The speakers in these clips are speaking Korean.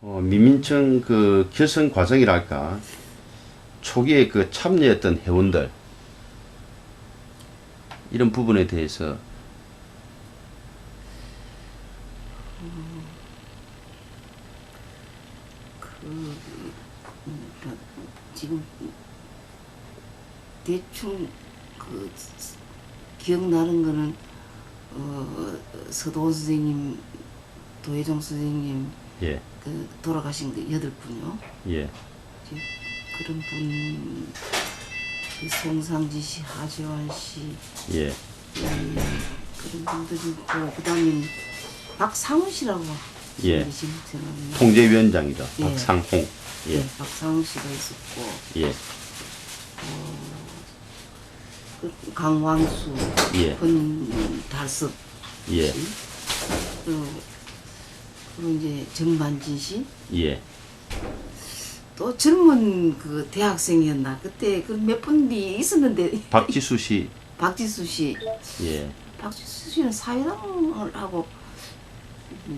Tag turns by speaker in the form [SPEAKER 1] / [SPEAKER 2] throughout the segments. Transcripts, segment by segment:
[SPEAKER 1] 민민청 그 결성 과정이랄까 초기에 그 참여했던 회원들 이런 부분에 대해서
[SPEAKER 2] 지금 대충 그 기억나는 거는 서도원 선생님, 도혜정 선생님
[SPEAKER 1] 예,
[SPEAKER 2] 그 돌아가신 그 8분요.
[SPEAKER 1] 예,
[SPEAKER 2] 그런 분, 그 송상지 씨, 하재환 씨,
[SPEAKER 1] 예,
[SPEAKER 2] 그런 분들이 있고 그다음에 박상훈 씨라고
[SPEAKER 1] 예.
[SPEAKER 2] 지금 생각나요.
[SPEAKER 1] 통제위원장이죠.
[SPEAKER 2] 예.
[SPEAKER 1] 박상홍. 예,
[SPEAKER 2] 네, 박상훈 씨가 있었고
[SPEAKER 1] 예,
[SPEAKER 2] 그 강왕수,
[SPEAKER 1] 예.
[SPEAKER 2] 권달섭
[SPEAKER 1] 예,
[SPEAKER 2] 씨, 그리고 이제 정만진 씨,
[SPEAKER 1] 예,
[SPEAKER 2] 또 젊은 그 대학생이었나 그때 그 몇 분이 있었는데
[SPEAKER 1] 박지수 씨.
[SPEAKER 2] 박지수 씨,
[SPEAKER 1] 예,
[SPEAKER 2] 박지수 씨는 사회당을 하고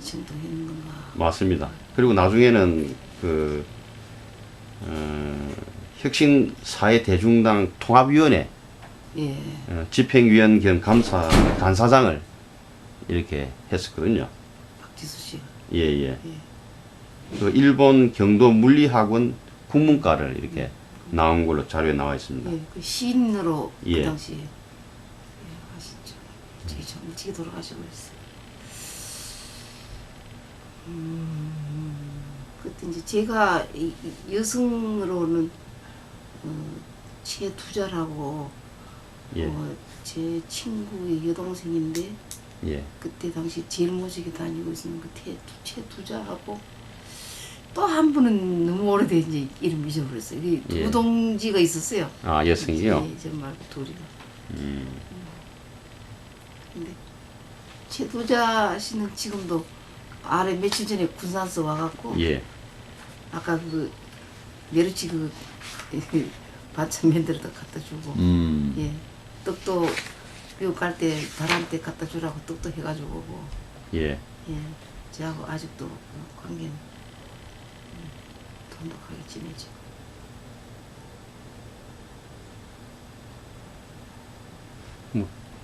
[SPEAKER 2] 정도했는 건가?
[SPEAKER 1] 맞습니다. 그리고 나중에는 그 혁신사회대중당 통합위원회
[SPEAKER 2] 예,
[SPEAKER 1] 집행위원 겸 간사장을 이렇게 했었거든요.
[SPEAKER 2] 박지수 씨가.
[SPEAKER 1] 예, 예.
[SPEAKER 2] 예.
[SPEAKER 1] 그 일본 경도 물리학원 국문과를 이렇게 나온 걸로 자료에 나와 있습니다.
[SPEAKER 2] 예, 그 시인으로
[SPEAKER 1] 예.
[SPEAKER 2] 그 당시에 하셨죠. 일찍이 좀 일찍이 돌아가시고 그랬어요. 그때 이제 제가 여성으로는 최두자라고
[SPEAKER 1] 예,
[SPEAKER 2] 제 친구의 여동생인데
[SPEAKER 1] 예,
[SPEAKER 2] 그때 당시 제일 모시게 다니고 있는 그 최두자하고 또 한 분은 너무 오래돼 이제 이름 잊어버렸어요. 두
[SPEAKER 1] 예.
[SPEAKER 2] 동지가 있었어요.
[SPEAKER 1] 아, 여성이요?
[SPEAKER 2] 예, 저 말고 둘이가.
[SPEAKER 1] 음,
[SPEAKER 2] 근데 최두자 씨는 지금도 아래 며칠 전에 군산서 와갖고
[SPEAKER 1] 예,
[SPEAKER 2] 아까 그 메르치 그 반찬 만들어다 갖다 주고 예 떡도 미국 갈 때 달한테 갖다 주라고 떡도 해가지고 오고
[SPEAKER 1] 예.
[SPEAKER 2] 예 저하고 아직도 그 관계는 돈독하게 지내죠.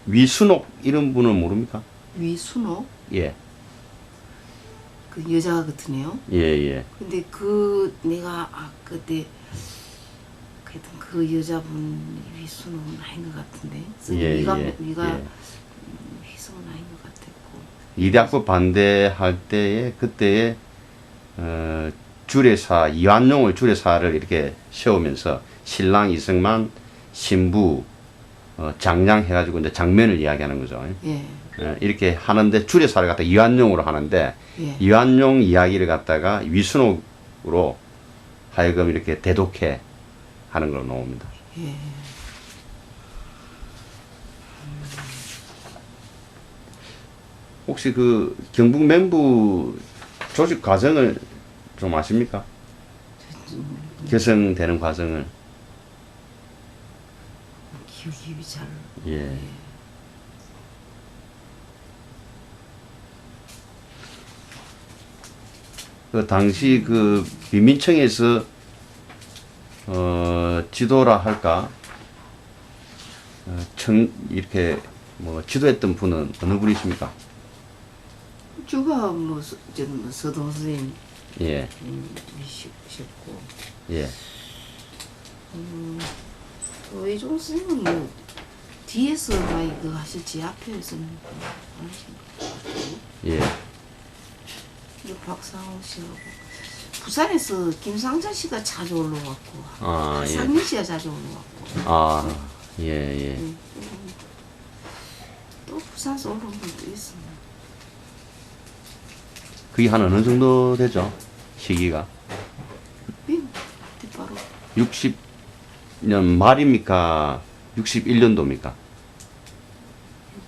[SPEAKER 1] 위순옥 이런 분은 모릅니까?
[SPEAKER 2] 위순호
[SPEAKER 1] 예,
[SPEAKER 2] 그 여자 같으네요.
[SPEAKER 1] 예, 예,
[SPEAKER 2] 근데 그 내가 그때 하여튼 그 여자분 위순호는 아닌 것 같은데
[SPEAKER 1] 예,
[SPEAKER 2] 위가
[SPEAKER 1] 예,
[SPEAKER 2] 위가
[SPEAKER 1] 예.
[SPEAKER 2] 위순호는 아닌 것 같았고
[SPEAKER 1] 이대학부 반대할 때에 그때에 주례사 이완용을 주례사를 이렇게 세우면서 신랑 이승만 신부 장량 해가지고 이제 장면을 이야기하는 거죠.
[SPEAKER 2] 예,
[SPEAKER 1] 이렇게 하는데 주례사를 갖다 이완용으로 하는데
[SPEAKER 2] 예.
[SPEAKER 1] 이완용 이야기를 갖다가 위순옥으로 하여금 이렇게 대독해 하는 걸로 나옵니다.
[SPEAKER 2] 예.
[SPEAKER 1] 혹시 그 경북 맹부 조직 과정을 좀 아십니까? 결성되는 과정을.
[SPEAKER 2] 기억이 잘.
[SPEAKER 1] 예. 그 당시 그 민민청에서 지도라 할까 이렇게 뭐 지도했던 분은 어느 분이십니까?
[SPEAKER 2] 주가 뭐 저는 뭐 서동 선생님
[SPEAKER 1] 예,
[SPEAKER 2] 이셨고
[SPEAKER 1] 예,
[SPEAKER 2] 외종 선생님은 뭐 뒤에서 많이 그 하셨지 앞에서는 안 하신 것 같고
[SPEAKER 1] 예,
[SPEAKER 2] 그리고 박상호 씨하고 부산에서 김상자 씨가 자주 올라왔고
[SPEAKER 1] 아, 예,
[SPEAKER 2] 상민 씨가 자주 올라왔고
[SPEAKER 1] 아, 예, 예,
[SPEAKER 2] 또 부산에서 올라온 분도 있어요.
[SPEAKER 1] 그게 한 어느 정도 되죠? 시기가
[SPEAKER 2] 그때 바로
[SPEAKER 1] 60년 말입니까? 61년도입니까?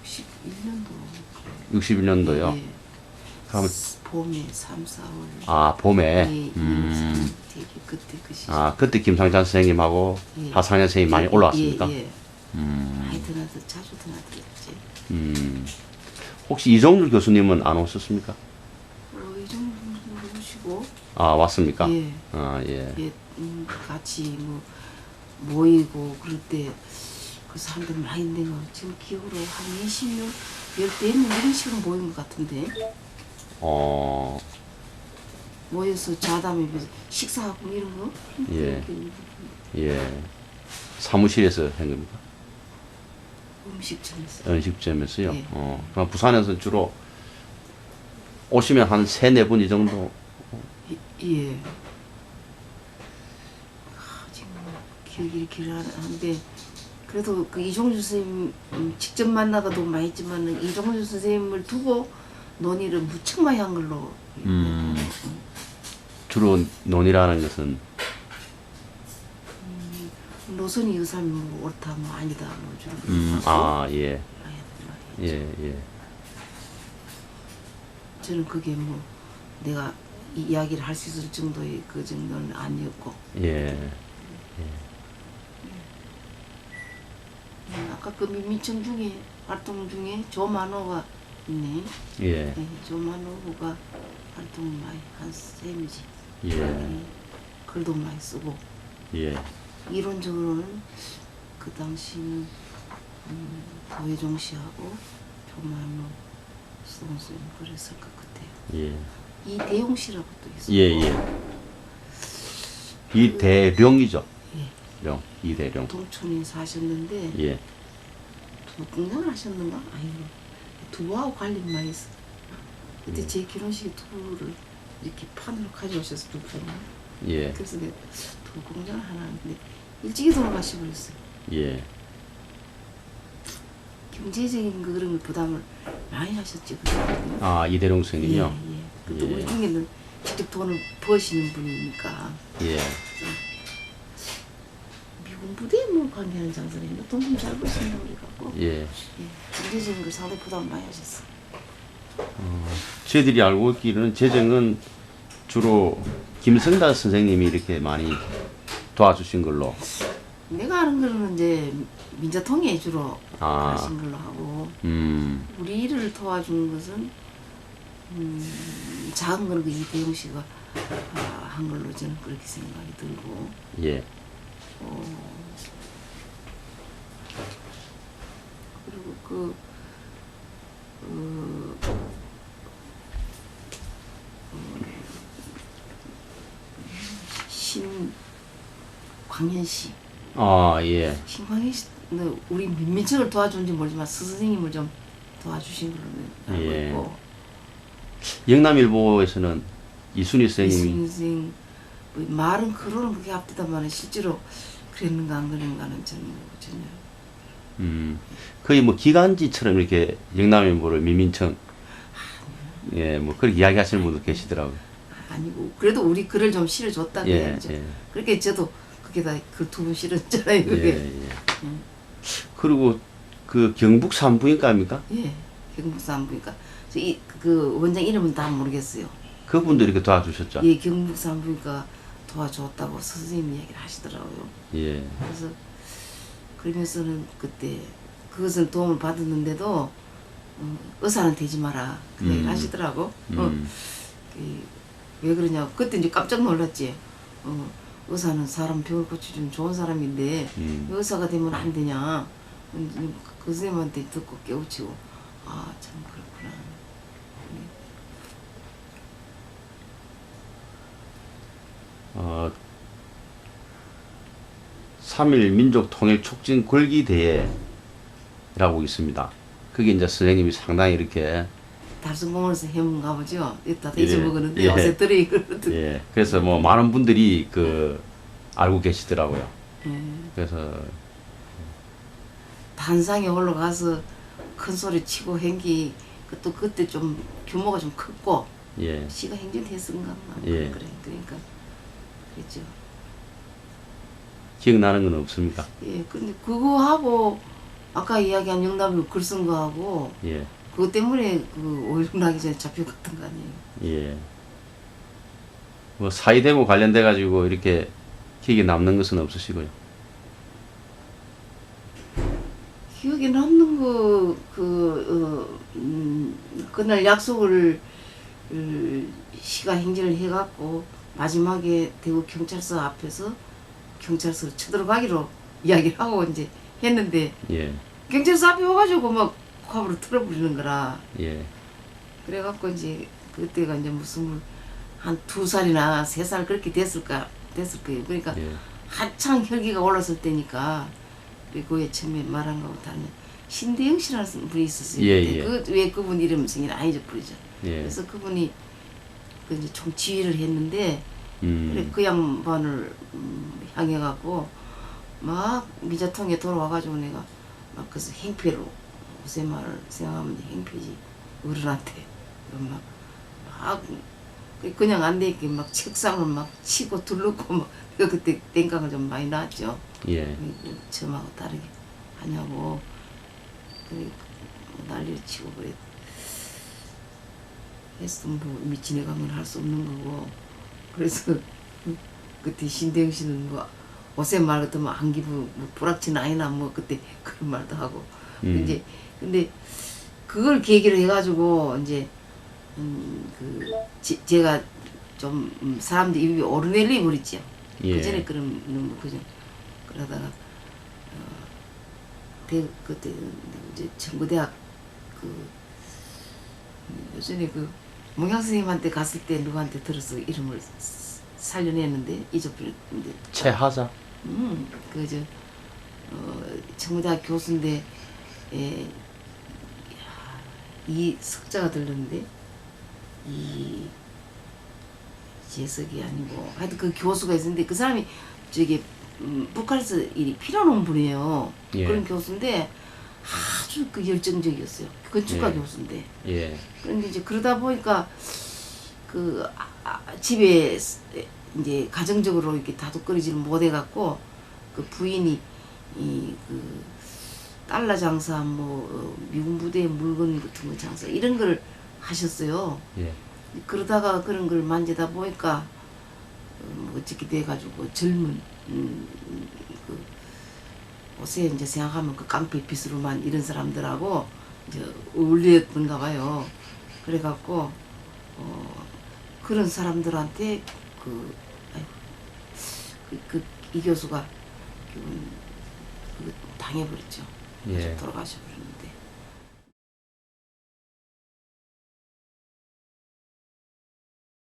[SPEAKER 2] 61년도
[SPEAKER 1] 61년도요.
[SPEAKER 2] 예.
[SPEAKER 1] 그러면
[SPEAKER 2] 봄에 3, 4월
[SPEAKER 1] 아, 봄에.
[SPEAKER 2] 예, 되게 그때 그 시절
[SPEAKER 1] 아, 그때 김상찬 선생님하고
[SPEAKER 2] 예.
[SPEAKER 1] 하상현 선생님이 많이 올라왔습니까?
[SPEAKER 2] 예, 예. 많이 드나들 자주 드나들었지.
[SPEAKER 1] 혹시 이종률 교수님은 안 오셨습니까?
[SPEAKER 2] 이 정도 모시고
[SPEAKER 1] 아, 왔습니까?
[SPEAKER 2] 예.
[SPEAKER 1] 아, 예.
[SPEAKER 2] 예, 같이 뭐 모이고 그럴 때 그 사람들 많이 있는 거 지금 기억으로 한 20명, 14명 이런 식으로 모인 것 같은데
[SPEAKER 1] 어,
[SPEAKER 2] 모여서 자담에 식사하고 이런 거.
[SPEAKER 1] 예. 예. 사무실에서 한 겁니까?
[SPEAKER 2] 음식점에서.
[SPEAKER 1] 음식점에서요?
[SPEAKER 2] 예.
[SPEAKER 1] 그럼 부산에서 주로 오시면 한 3, 4분 이 정도?
[SPEAKER 2] 예. 지금 기억이 이렇게 하는데 그래도 그 이종주 선생님 직접 만나가도 많이 했지만 이종주 선생님을 두고 논의를 무척 많이 한 걸로.
[SPEAKER 1] 주로 논의라는 것은,
[SPEAKER 2] 노선이 의사면 뭐 옳다 뭐 아니다 뭐 주로.
[SPEAKER 1] 아, 예.
[SPEAKER 2] 많이 했단 말이에요.
[SPEAKER 1] 예, 예.
[SPEAKER 2] 저는 그게 뭐 내가 이 이야기를 할 수 있을 정도의 그 정도는 아니었고.
[SPEAKER 1] 예.
[SPEAKER 2] 아까 그 민민청 중에 활동 중에 조만호가 있네.
[SPEAKER 1] 예.
[SPEAKER 2] 네, 조만호가 활동을 많이 한 셈이지.
[SPEAKER 1] 예.
[SPEAKER 2] 글도 많이 쓰고
[SPEAKER 1] 예.
[SPEAKER 2] 이론적으로는 그 당시는 도혜종 씨하고 조만호 선생님 그랬을 것 같아요.
[SPEAKER 1] 예.
[SPEAKER 2] 이대용 씨라고 또 있어요.
[SPEAKER 1] 예, 예. 이대룡이죠.
[SPEAKER 2] 예.
[SPEAKER 1] 룡. 이대룡.
[SPEAKER 2] 동촌에 사셨는데
[SPEAKER 1] 예.
[SPEAKER 2] 두부공장을 하셨는가? 아니요. 두부하고 관련 많이 했어. 그때 제 결혼식에 두부를 이렇게 판으로 가져오셔서 두부를.
[SPEAKER 1] 예.
[SPEAKER 2] 그래서 내가 두부 공장을 하나 하는데 일찍이 돌아가시 버렸어요.
[SPEAKER 1] 예.
[SPEAKER 2] 경제적인 그런 걸 부담을 많이 하셨지. 그때는.
[SPEAKER 1] 아, 이대룡
[SPEAKER 2] 예,
[SPEAKER 1] 스님이요?
[SPEAKER 2] 예. 근데
[SPEAKER 1] 예.
[SPEAKER 2] 우리 중에는 직접 돈을 버시는 분이니까.
[SPEAKER 1] 예.
[SPEAKER 2] 미군 부대에 뭐 관계하는 장사를 했나? 돈좀 잘 버신다고 그래갖고.
[SPEAKER 1] 예.
[SPEAKER 2] 예. 경제적인 걸 상당히 부담 많이 하셨어.
[SPEAKER 1] 저희들이 알고 있기로는 재정은 주로 김성달 선생님이 이렇게 많이 도와주신 걸로.
[SPEAKER 2] 내가 아는 거는 이제 민자통에 주로
[SPEAKER 1] 아.
[SPEAKER 2] 하신 걸로 하고 우리 일을 도와준 것은 작은 거는 그 이대용 씨가 한 걸로 저는 그렇게 생각이 들고
[SPEAKER 1] 예.
[SPEAKER 2] 그리고 그 신광현 씨.
[SPEAKER 1] 아, 예.
[SPEAKER 2] 신광현 씨는 우리 민민청을 도와준지 모르지만 선생님을 좀 도와주신 걸로 알고
[SPEAKER 1] 예.
[SPEAKER 2] 있고
[SPEAKER 1] 영남일보에서는 이순희 선생님이
[SPEAKER 2] 이순희 선생 뭐 말은 그로는 그게 앞뒤다만 실제로 그랬는가 안 그랬는가는 저는 전혀
[SPEAKER 1] 거의 뭐 기간지처럼 이렇게 영남일보를 민민청 예, 뭐 그렇게 이야기하시는 분도 계시더라고요.
[SPEAKER 2] 아니고 그래도 우리 글을 좀 실어줬다
[SPEAKER 1] 예,
[SPEAKER 2] 그래야죠.
[SPEAKER 1] 예.
[SPEAKER 2] 그렇게 저도 그게 다 그 두 분 실었잖아요.
[SPEAKER 1] 예,
[SPEAKER 2] 그게.
[SPEAKER 1] 예. 그리고 그 경북 산부인과입니까?
[SPEAKER 2] 예. 경북산부니까 그 원장 이름은 다 모르겠어요.
[SPEAKER 1] 그분도 이렇게 도와주셨죠.
[SPEAKER 2] 예, 경북산부니까 도와줬다고 선생님 이야기를 하시더라고요.
[SPEAKER 1] 예.
[SPEAKER 2] 그래서 그러면서는 그때 그것을 도움을 받았는데도 의사는 되지 마라 그 얘기를 하시더라고. 왜 그러냐고 그때 이제 깜짝 놀랐지. 의사는 사람 병을 고쳐주는 좋은 사람인데 왜 의사가 되면 안 되냐. 그 선생님한테 듣고 깨우치고 아 참 그렇구나.
[SPEAKER 1] 3.1 민족통일촉진 골기대회라고 있습니다. 그게 이제 선생님이 상당히 이렇게
[SPEAKER 2] 달성공원에서 해문가 보죠. 다
[SPEAKER 1] 예,
[SPEAKER 2] 잊어먹었는데
[SPEAKER 1] 예.
[SPEAKER 2] 어제 들이 그러거든.
[SPEAKER 1] 예. 그래서 뭐 많은 분들이 그 알고 계시더라고요.
[SPEAKER 2] 예.
[SPEAKER 1] 그래서
[SPEAKER 2] 단상에 올라가서 큰 소리 치고 행기 또 그때 좀 규모가 좀 컸고
[SPEAKER 1] 예.
[SPEAKER 2] 시가 행진했은가
[SPEAKER 1] 예.
[SPEAKER 2] 그래 그러니까 그랬죠.
[SPEAKER 1] 기억나는 건 없습니까?
[SPEAKER 2] 예, 근데 그거 하고 아까 이야기한 영남이 글 쓴 거 하고
[SPEAKER 1] 예.
[SPEAKER 2] 그것 때문에 그 5.16 나기 전에 잡혀갔던 거 아니에요.
[SPEAKER 1] 예. 뭐 사이대모 관련돼 가지고 이렇게 기억에 남는 것은 없으시고요.
[SPEAKER 2] 기억에 남는 거 그날 약속을 시가 행진을 해갖고 마지막에 대구 경찰서 앞에서 경찰서로 쳐들어가기로 이야기를 하고 이제 했는데
[SPEAKER 1] 예.
[SPEAKER 2] 경찰서 앞에 와가지고 막 화부를 틀어부리는 거라.
[SPEAKER 1] 예.
[SPEAKER 2] 그래갖고 이제 그때가 이제 무슨 한 2살이나 3살 그렇게 됐을 거예요. 그러니까
[SPEAKER 1] 예.
[SPEAKER 2] 한창 혈기가 올랐을 때니까 그에 처음에 말한 거하고 다르면 신대영 씨라는 분이 있었어요.
[SPEAKER 1] 예, 예.
[SPEAKER 2] 왜 그분 이름 생일 안 잊어버리죠.
[SPEAKER 1] 예.
[SPEAKER 2] 그래서 그분이 그 이제 총 지휘를 했는데 그래
[SPEAKER 1] 음.
[SPEAKER 2] 그 양반을 향해갖고 막 미자통에 돌아와가지고 내가 막 그래서 행패로 요새 말을 생각하면 행패지 어른한테 막 그냥 안 되게 막 책상을 막 치고 둘렀고 막 그때 땡깡을 좀 많이 났죠.
[SPEAKER 1] 예.
[SPEAKER 2] 처음하고 다르게 하냐고 그래 난리를 치고 그래 했어. 뭐 이미 지내가면 할 수 없는 거고. 그래서 그때 신대영 씨는 뭐 어세 말 같으면 안기부 뭐 불악친 아니나 뭐 그때 그런 말도 하고. 이제 근데 그걸 계기로 해가지고 이제 제가 좀 사람들 입이 오르내리 버렸죠.
[SPEAKER 1] 예.
[SPEAKER 2] 그 전에 그런 그전 그러다가 그때 이제 청구대학 그 요즘에 그 몽양 선생님한테 갔을 때 누구한테 들어서 이름을 살려냈는데 잊어버렸는데
[SPEAKER 1] 최하자.
[SPEAKER 2] 그저 청구대학 교수인데 이 석자가 들렸는데 이 재석이 아니고 하여튼 그 교수가 있었는데 그 사람이 저기 북한에서 일이 필요한 분이에요.
[SPEAKER 1] 예.
[SPEAKER 2] 그런 교수인데 아주 그 열정적이었어요. 건축가
[SPEAKER 1] 예.
[SPEAKER 2] 교수인데.
[SPEAKER 1] 예.
[SPEAKER 2] 그런데 이제 그러다 보니까 그 집에 이제 가정적으로 이렇게 다독거리지를 못해갖고 그 부인이 이 그 달러 장사 뭐 미군 부대 물건 같은 거 장사 이런 걸 하셨어요.
[SPEAKER 1] 예.
[SPEAKER 2] 그러다가 그런 걸 만지다 보니까 뭐 어떻게 돼가지고 젊은 그 옷에 이제 생각하면 그 깡패 핏으로만 이런 사람들하고 이제 어울렸던가 봐요. 그래갖고 그런 사람들한테 이 교수가 당해버렸죠.
[SPEAKER 1] 예.
[SPEAKER 2] 돌아가셔버렸는데.